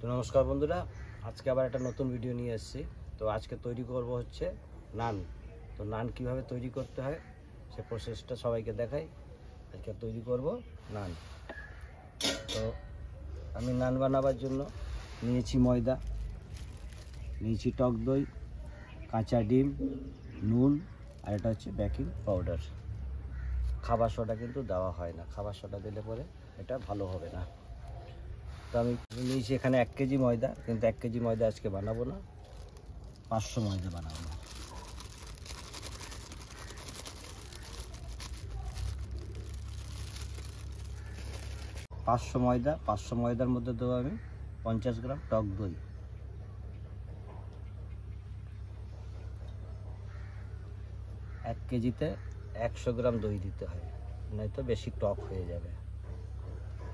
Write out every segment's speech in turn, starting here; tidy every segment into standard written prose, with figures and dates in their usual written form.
তো নমস্কার বন্ধুরা, আজকে আবার একটা নতুন ভিডিও নিয়ে এসেছি। তো আজকে তৈরি করব হচ্ছে নান। তো নান কিভাবে তৈরি করতে হয় সে প্রসেসটা সবাইকে দেখাই। আজকে তৈরি করব নান। তো আমি নান বানাবার জন্য নিয়েছি ময়দা, নিয়েছি টক দই, কাঁচা ডিম, নুন, আর এটা হচ্ছে বেকিং পাউডার। খাবার সোডা কিন্তু দেওয়া হয় না, খাবার সোডা দিলে পরে এটা ভালো হবে না। তো আমি নিয়েছি এখানে 1 কেজি ময়দা, কিন্তু 1 কেজি ময়দা আজকে বানাবো না, 500 ময়দা বানাবো। পাঁচশো ময়দার মধ্যে দেবো আমি 50 গ্রাম টক দই, 1 কেজিতে 100 গ্রাম দই দিতে হয়, নয়তো বেশি টক হয়ে যাবে।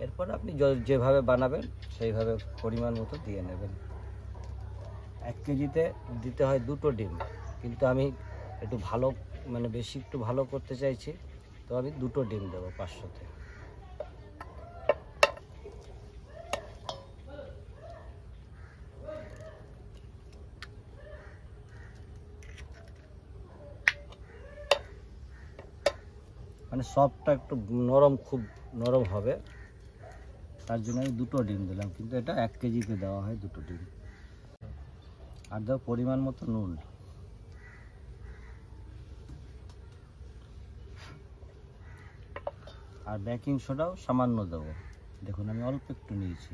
এরপর আপনি যেভাবে বানাবেন সেইভাবে পরিমাণ মতো দিয়ে নেবেন। 1 কেজিতে দিতে হয় 2টো ডিম, কিন্তু আমি একটু ভালো বেশি একটু ভালো করতে চাইছি, তো আমি 2টো ডিম দেবো 500-তে। সফটটা একটু নরম, খুব নরম হবে, তার জন্য আমি 2টো ডিম দিলাম, কিন্তু এটা 1 কেজিতে দেওয়া হয় 2টো ডিম। আর দেবো পরিমাণ মতো নুন, আর বেকিং সোডাও সামান্য দেবো। দেখুন আমি অল্প একটু নিয়েছি।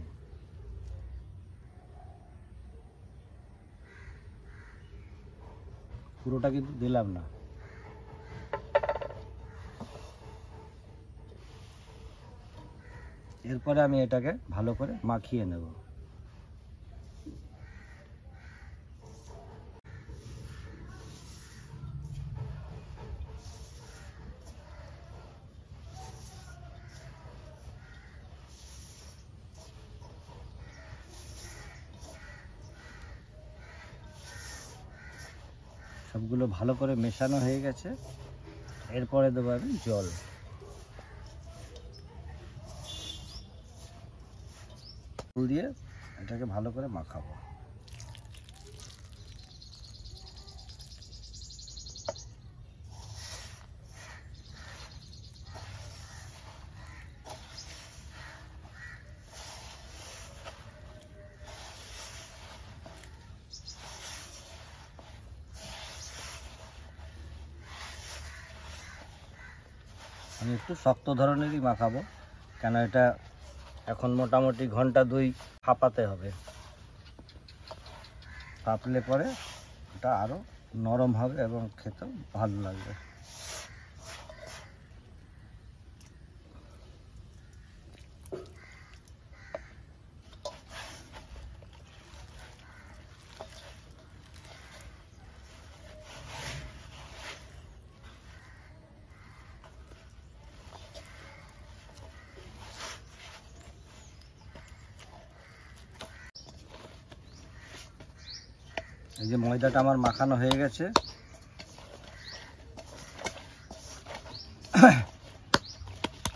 পুরোটা কিন্তু দিলাম না। এরপরে আমি এটাকে ভালো করে মাখিয়ে নেব। সবগুলো ভালো করে মেশানো হয়ে গেছে। এরপরে দেবো আমি জল। জল দিয়ে এটাকে ভালো করে মাখাবো। আমি একটু শক্ত ধরনেরই মাখাবো, কেন এটা এখন মোটামুটি ঘন্টা 2 ভাপাতে হবে। ভাপলে পরে এটা আরও নরম হবে এবং খেতেও ভালো লাগবে। এই যে ময়দাটা আমার মাখানো হয়ে গেছে।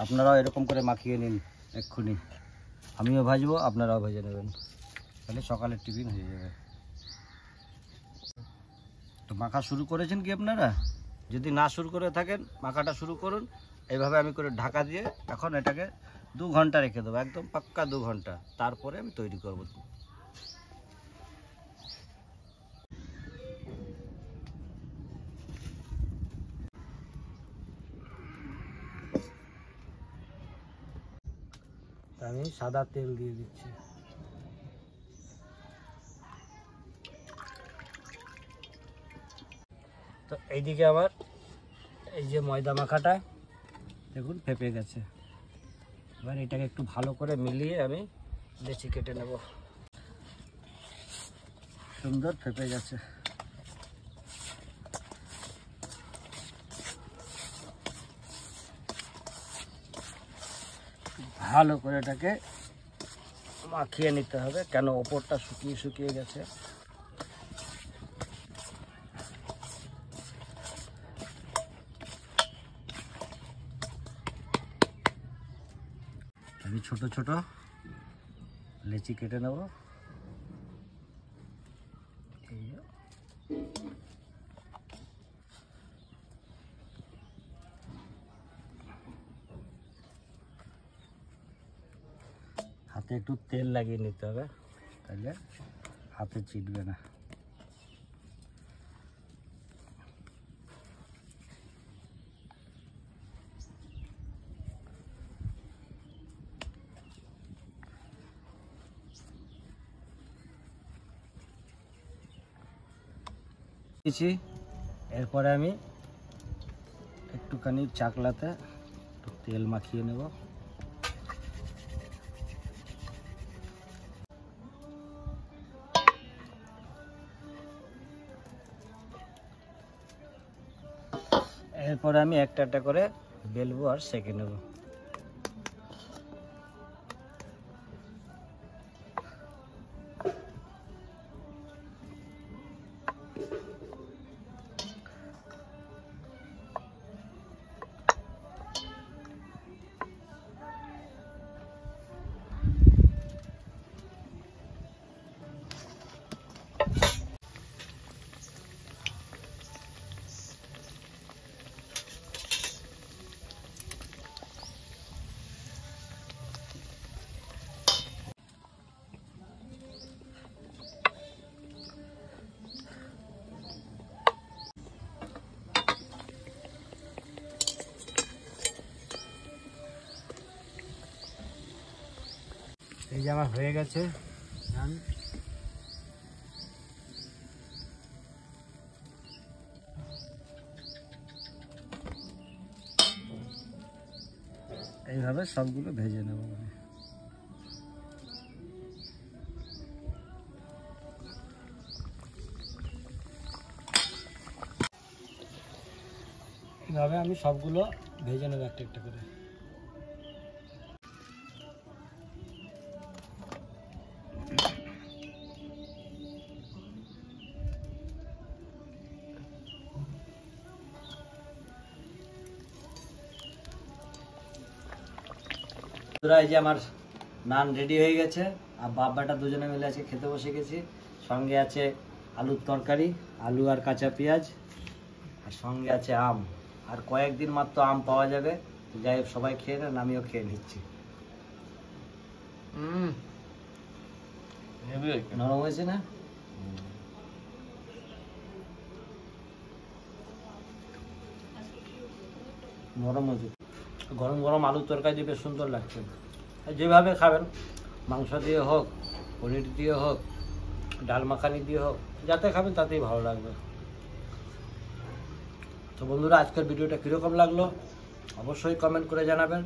আপনারাও এরকম করে মাখিয়ে নিন এক্ষুনি। আমিও ভাজবো, আপনারাও ভেজে নেবেন, তাহলে সকালের টিফিন হয়ে যাবে। তো মাখা শুরু করেছেন কি আপনারা? যদি না শুরু করে থাকেন, মাখাটা শুরু করুন। এইভাবে আমি করে ঢাকা দিয়ে এখন এটাকে 2 ঘন্টা রেখে দেবো, একদম পাক্কা 2 ঘন্টা। তারপরে আমি তৈরি করব। আমি সাদা তেল দিয়ে দিচ্ছি। তো এইদিকে আবার এই যে ময়দা মাখাটা দেখুন ফেপে গেছে। এবার এটাকে একটু ভালো করে মিলিয়ে আমি লেচি কেটে নেব। সুন্দর ফেপে গেছে। ভালো করে এটাকে মাখিয়ে নিতে হবে, কেন ওপরটা শুকিয়ে শুকিয়ে গেছে। আমি ছোট ছোট লেচি কেটে নেব। হাতে একটু তেল লাগিয়ে নিতে হবে, তাহলে হাতে চিটবে না। এরপরে আমি একটুখানি চাকলাতে তেল মাখিয়ে নেব। এরপরে আমি একটা একটা করে বেলবো আর সেঁকে নেব। এই যে আমার হয়ে গেছে নান। এইভাবে সবগুলো ভেজে নেব। এইভাবে আমি সবগুলো ভেজে নেব একটা একটা করে। এই যে আমার নান রেডি হয়ে গেছে, আর বাপ বেটা দুজনে মিলে আজকে খেতে বসে গেছি। সঙ্গে আছে আলুর তরকারি, আলু আর কাঁচা পেঁয়াজ, আর সঙ্গে আছে আম। আর কয়েকদিন মাত্র আম পাওয়া যাবে, যাই হোক সবাই খেয়ে নেন, আমিও খেয়ে নিচ্ছি। নরম হয়েছে না? নরম হয়েছে। গরম গরম আলুর তরকারি দিয়ে বেশ সুন্দর লাগছে। যেভাবে খাবেন, মাংস দিয়ে হোক, পনির দিয়ে হোক, ডাল মাখানি দিয়ে হোক, যাতে খাবেন তাতেই ভালো লাগবে। তো বন্ধুরা, আজকের ভিডিওটা কীরকম লাগলো অবশ্যই কমেন্ট করে জানাবেন।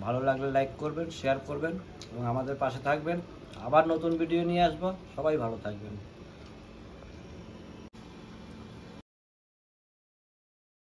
ভালো লাগলে লাইক করবেন, শেয়ার করবেন এবং আমাদের পাশে থাকবেন। আবার নতুন ভিডিও নিয়ে আসবো। সবাই ভালো থাকবেন।